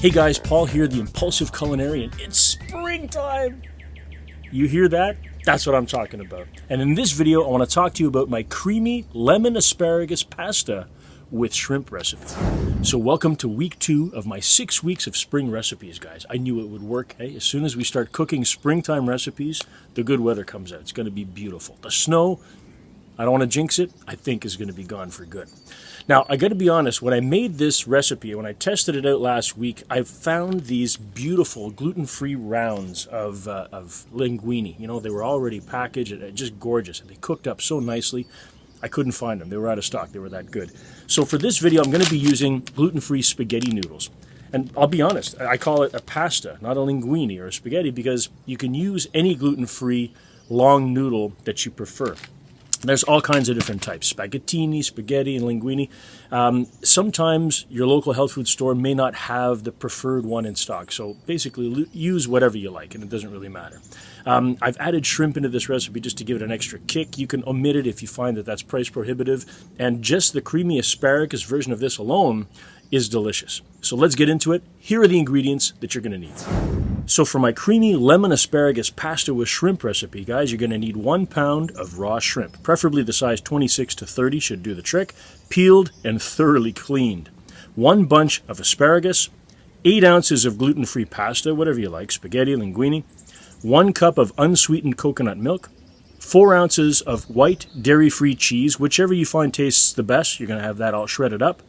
Hey guys, Paul here, the Impulsive Culinarian. It's springtime! You hear that? That's what I'm talking about. And in this video, I want to talk to you about my creamy lemon asparagus pasta with shrimp recipe. So welcome to week 2 of my 6 weeks of spring recipes, guys. I knew it would work. Hey, as soon as we start cooking springtime recipes, the good weather comes out. It's going to be beautiful. The snow, I don't want to jinx it, I think is going to be gone for good. Now, I got to be honest, when I made this recipe, when I tested it out last week, I found these beautiful gluten-free rounds of linguine. You know, they were already packaged, and just gorgeous, and they cooked up so nicely. I couldn't find them. They were out of stock. They were that good. So for this video, I'm going to be using gluten-free spaghetti noodles. And I'll be honest, I call it a pasta, not a linguine or a spaghetti, because you can use any gluten-free long noodle that you prefer. There's all kinds of different types, spaghettini, spaghetti, and linguine. Sometimes your local health food store may not have the preferred one in stock, so basically use whatever you like, and it doesn't really matter. I've added shrimp into this recipe just to give it an extra kick. You can omit it if you find that that's price prohibitive, and just the creamy asparagus version of this alone is delicious. So let's get into it. Here are the ingredients that you're going to need. So for my creamy lemon asparagus pasta with shrimp recipe, guys, you're going to need 1 pound of raw shrimp, preferably the size 26 to 30 should do the trick, peeled and thoroughly cleaned. 1 bunch of asparagus, 8 ounces of gluten-free pasta, whatever you like, spaghetti, linguine, 1 cup of unsweetened coconut milk, 4 ounces of white dairy-free cheese, whichever you find tastes the best, you're going to have that all shredded up,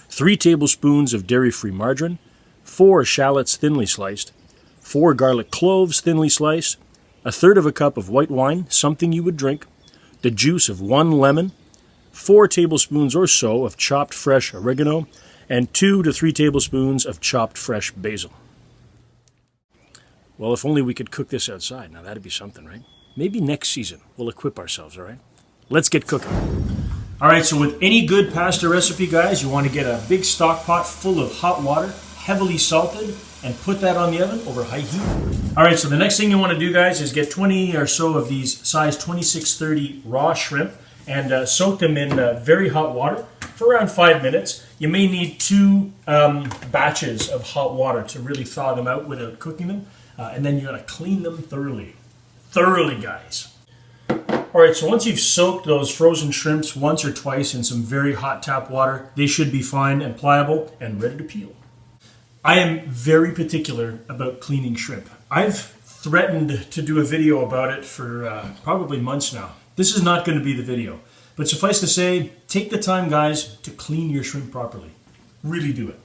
3 tablespoons of dairy-free margarine, 4 shallots thinly sliced, 4 garlic cloves thinly sliced, 1/3 cup of white wine, something you would drink, the juice of 1 lemon, 4 tablespoons or so of chopped fresh oregano, and 2 to 3 tablespoons of chopped fresh basil. Well, if only we could cook this outside. Now that'd be something, right? Maybe next season we'll equip ourselves, all right? Let's get cooking. All right, so with any good pasta recipe, guys, you want to get a big stock pot full of hot water, heavily salted, and put that on the oven over high heat. All right, so the next thing you want to do, guys, is get 20 or so of these size 26-30 raw shrimp and soak them in very hot water for around 5 minutes. You may need 2 batches of hot water to really thaw them out without cooking them. And then you're going to clean them thoroughly. Thoroughly, guys. All right, so once you've soaked those frozen shrimps once or twice in some very hot tap water, they should be fine and pliable and ready to peel. I am very particular about cleaning shrimp. I've threatened to do a video about it for probably months now. This is not going to be the video. But suffice to say, take the time, guys, to clean your shrimp properly. Really do it.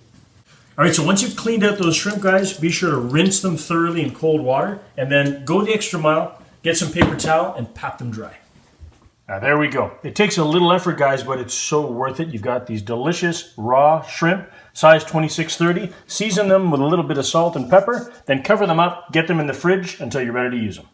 All right, so once you've cleaned out those shrimp, guys, be sure to rinse them thoroughly in cold water and then go the extra mile, get some paper towel, and pat them dry. Now, there we go. It takes a little effort, guys, but it's so worth it. You've got these delicious raw shrimp, size 26-30. Season them with a little bit of salt and pepper, then cover them up, get them in the fridge until you're ready to use them.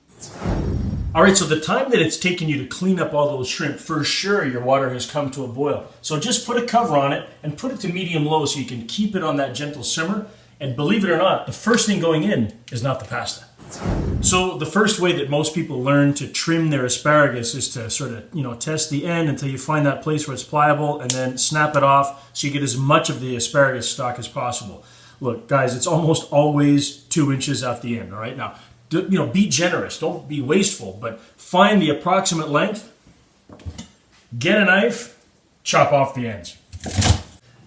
All right, so the time that it's taken you to clean up all those shrimp, for sure your water has come to a boil. So just put a cover on it and put it to medium-low so you can keep it on that gentle simmer. And believe it or not, the first thing going in is not the pasta. So the first way that most people learn to trim their asparagus is to sort of, test the end until you find that place where it's pliable and then snap it off so you get as much of the asparagus stock as possible. Look, guys, it's almost always 2 inches off the end, all right? Now, be generous. Don't be wasteful, but find the approximate length, get a knife, chop off the ends.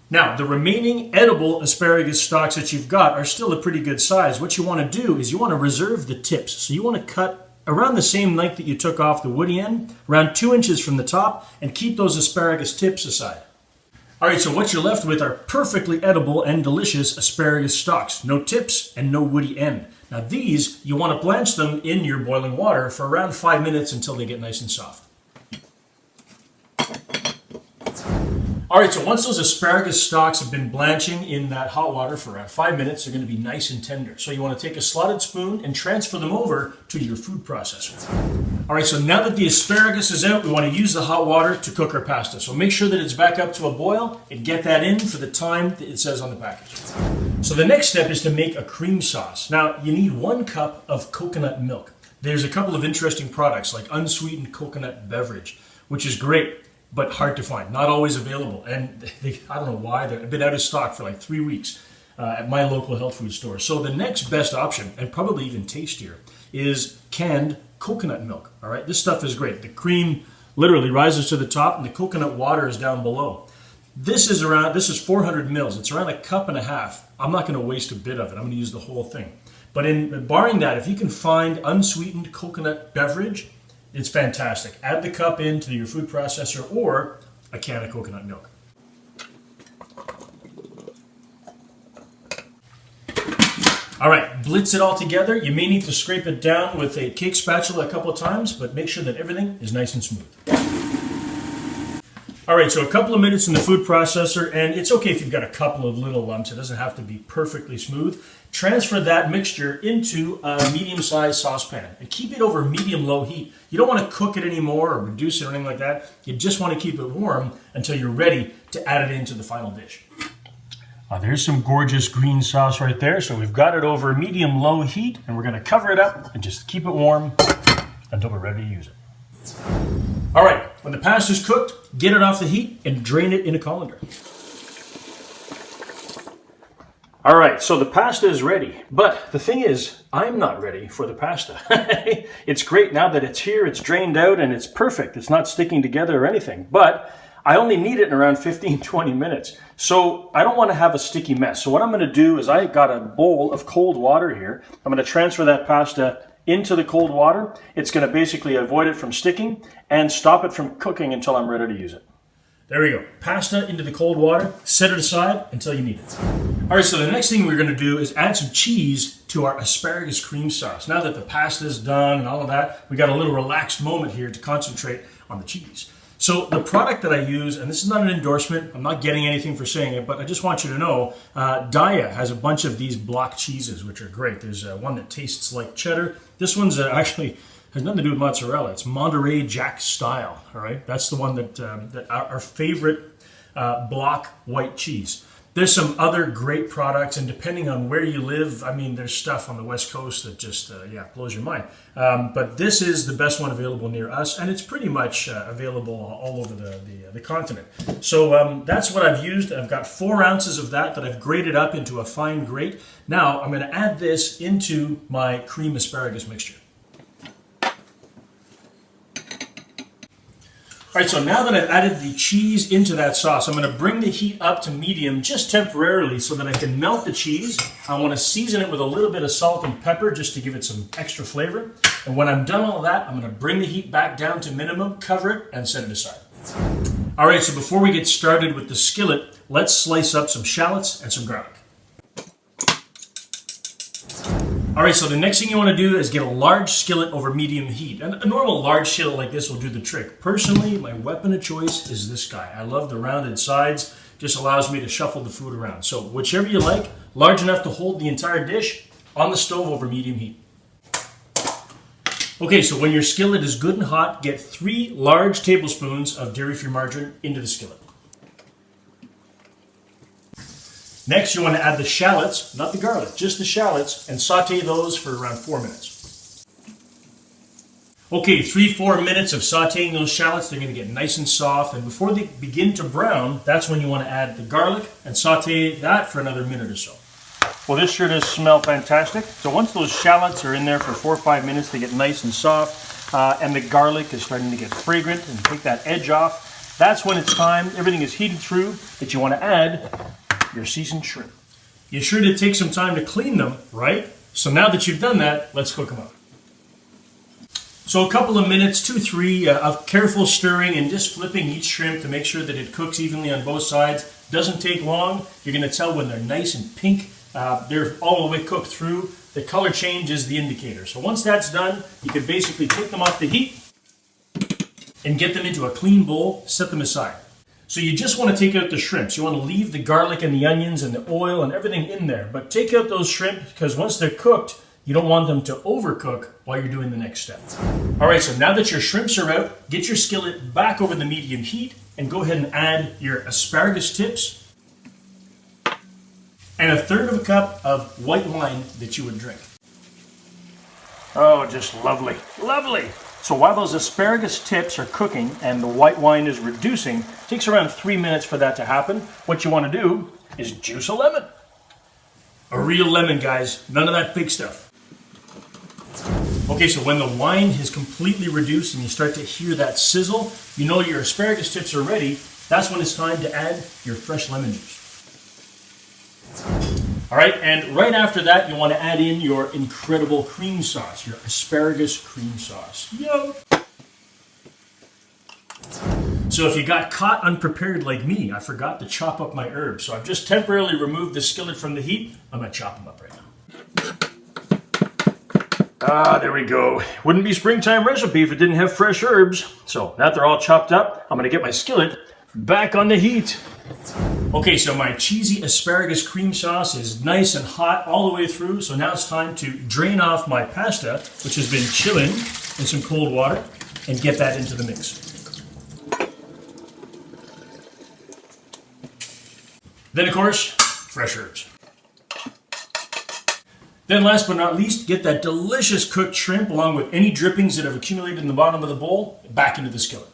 Now, the remaining edible asparagus stalks that you've got are still a pretty good size. What you want to do is you want to reserve the tips. So you want to cut around the same length that you took off the woody end, around 2 inches from the top, and keep those asparagus tips aside. All right, so what you're left with are perfectly edible and delicious asparagus stalks. No tips and no woody end. Now these, you want to blanch them in your boiling water for around 5 minutes until they get nice and soft. All right, so once those asparagus stalks have been blanching in that hot water for around 5 minutes, they're going to be nice and tender. So you want to take a slotted spoon and transfer them over to your food processor. All right, so now that the asparagus is out, we want to use the hot water to cook our pasta. So make sure that it's back up to a boil and get that in for the time that it says on the package. So the next step is to make a cream sauce. Now, you need 1 cup of coconut milk. There's a couple of interesting products like unsweetened coconut beverage, which is great, but hard to find, not always available. And I don't know why, they've been out of stock for like 3 weeks. at my local health food store. So the next best option, and probably even tastier, is canned coconut milk. All right, this stuff is great. The cream literally rises to the top, and the coconut water is down below. This is 400 mils. It's around a cup and a half. I'm not going to waste a bit of it. I'm going to use the whole thing. But barring that, if you can find unsweetened coconut beverage, it's fantastic. Add the cup into your food processor or a can of coconut milk. All right, blitz it all together. You may need to scrape it down with a cake spatula a couple of times, but make sure that everything is nice and smooth. All right, so a couple of minutes in the food processor, and it's okay if you've got a couple of little lumps. It doesn't have to be perfectly smooth. Transfer that mixture into a medium-sized saucepan and keep it over medium-low heat. You don't want to cook it anymore or reduce it or anything like that. You just want to keep it warm until you're ready to add it into the final dish. There's some gorgeous green sauce right there. So we've got it over medium-low heat, and we're going to cover it up and just keep it warm until we're ready to use it. All right, when the pasta's cooked, get it off the heat and drain it in a colander. All right, so the pasta is ready, but the thing is, I'm not ready for the pasta. It's great now that it's here, it's drained out, and it's perfect. It's not sticking together or anything, but I only need it in around 15-20 minutes. So I don't want to have a sticky mess. So what I'm going to do is I got a bowl of cold water here. I'm going to transfer that pasta into the cold water. It's going to basically avoid it from sticking and stop it from cooking until I'm ready to use it. There we go. Pasta into the cold water. Set it aside until you need it. All right, so the next thing we're going to do is add some cheese to our asparagus cream sauce. Now that the pasta is done and all of that, we got a little relaxed moment here to concentrate on the cheese. So the product that I use, and this is not an endorsement, I'm not getting anything for saying it, but I just want you to know, Daiya has a bunch of these block cheeses, which are great. There's one that tastes like cheddar. This one's actually has nothing to do with mozzarella. It's Monterey Jack style, all right? That's the one that our favorite block white cheese. There's some other great products, and depending on where you live, I mean, there's stuff on the West Coast that just, blows your mind. But this is the best one available near us, and it's pretty much available all over the continent. So that's what I've used. I've got 4 ounces of that I've grated up into a fine grate. Now I'm going to add this into my cream asparagus mixture. All right, so now that I've added the cheese into that sauce, I'm going to bring the heat up to medium just temporarily so that I can melt the cheese. I want to season it with a little bit of salt and pepper just to give it some extra flavor. And when I'm done all that, I'm going to bring the heat back down to minimum, cover it, and set it aside. All right, so before we get started with the skillet, let's slice up some shallots and some garlic. All right, so the next thing you want to do is get a large skillet over medium heat. And a normal large skillet like this will do the trick. Personally, my weapon of choice is this guy. I love the rounded sides. Just allows me to shuffle the food around. So whichever you like, large enough to hold the entire dish on the stove over medium heat. Okay, so when your skillet is good and hot, get 3 large tablespoons of dairy-free margarine into the skillet. Next, you want to add the shallots, not the garlic, just the shallots, and saute those for around 4 minutes. Okay, 3-4 minutes of sauteing those shallots. They're going to get nice and soft, and before they begin to brown, that's when you want to add the garlic and saute that for another minute or so. Well, this sure does smell fantastic. So once those shallots are in there for 4 or 5 minutes, they get nice and soft, and the garlic is starting to get fragrant and take that edge off. That's when it's time, everything is heated through, that you want to add your seasoned shrimp. You sure did take some time to clean them, right? So now that you've done that, let's cook them up. So a couple of minutes, 2-3, of careful stirring and just flipping each shrimp to make sure that it cooks evenly on both sides. Doesn't take long. You're going to tell when they're nice and pink. They're all the way cooked through. The color change is the indicator. So once that's done, you can basically take them off the heat and get them into a clean bowl, set them aside. So you just want to take out the shrimps. You want to leave the garlic and the onions and the oil and everything in there. But take out those shrimp because once they're cooked, you don't want them to overcook while you're doing the next step. All right, so now that your shrimps are out, get your skillet back over the medium heat and go ahead and add your asparagus tips and 1/3 cup of white wine that you would drink. Oh, just lovely, lovely. So while those asparagus tips are cooking and the white wine is reducing, it takes around 3 minutes for that to happen. What you want to do is juice a lemon. A real lemon, guys. None of that fake stuff. Okay, so when the wine is completely reduced and you start to hear that sizzle, you know your asparagus tips are ready. That's when it's time to add your fresh lemon juice. All right, and right after that, you want to add in your incredible cream sauce, your asparagus cream sauce. Yo! So if you got caught unprepared like me, I forgot to chop up my herbs. So I've just temporarily removed the skillet from the heat. I'm going to chop them up right now. Ah, there we go. Wouldn't be springtime recipe if it didn't have fresh herbs. So now that they're all chopped up, I'm going to get my skillet back on the heat. Okay, so my cheesy asparagus cream sauce is nice and hot all the way through. So now it's time to drain off my pasta, which has been chilling in some cold water, and get that into the mix. Then, of course, fresh herbs. Then last but not least, get that delicious cooked shrimp along with any drippings that have accumulated in the bottom of the bowl back into the skillet.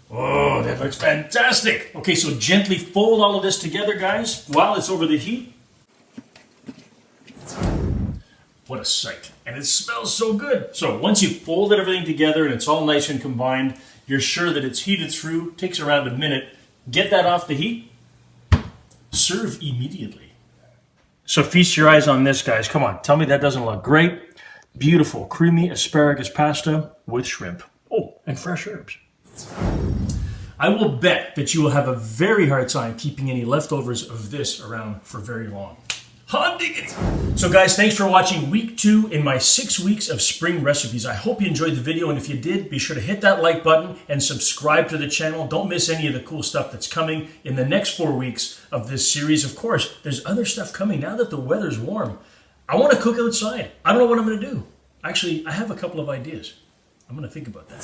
Oh, that looks fantastic. Okay, so gently fold all of this together, guys, while it's over the heat. What a sight. And it smells so good. So once you've folded everything together and it's all nice and combined, you're sure that it's heated through. Takes around a minute. Get that off the heat. Serve immediately. So feast your eyes on this, guys. Come on, tell me that doesn't look great. Beautiful, creamy asparagus pasta with shrimp. Oh, and fresh herbs. I will bet that you will have a very hard time keeping any leftovers of this around for very long. Hot diggity! So guys, thanks for watching week 2 in my 6 weeks of spring recipes. I hope you enjoyed the video, and if you did, be sure to hit that like button and subscribe to the channel. Don't miss any of the cool stuff that's coming in the next 4 weeks of this series. Of course, there's other stuff coming now that the weather's warm. I want to cook outside. I don't know what I'm going to do. Actually, I have a couple of ideas. I'm going to think about that.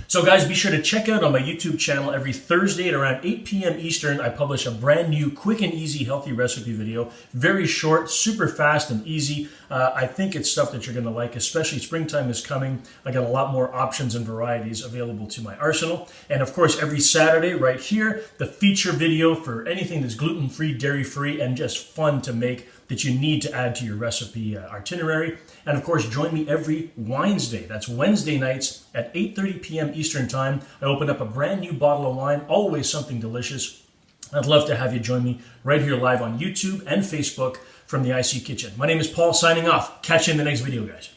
So guys, be sure to check out on my YouTube channel every Thursday at around 8 p.m. Eastern. I publish a brand new quick and easy healthy recipe video. Very short, super fast and easy. I think it's stuff that you're going to like, especially springtime is coming. I got a lot more options and varieties available to my arsenal. And of course, every Saturday right here, the feature video for anything that's gluten-free, dairy-free, and just fun to make that you need to add to your recipe itinerary. And of course, join me every Wednesday. That's Wednesday nights at 8:30 p.m. Eastern Time. I open up a brand new bottle of wine, always something delicious. I'd love to have you join me right here live on YouTube and Facebook from the IC Kitchen. My name is Paul, signing off. Catch you in the next video, guys.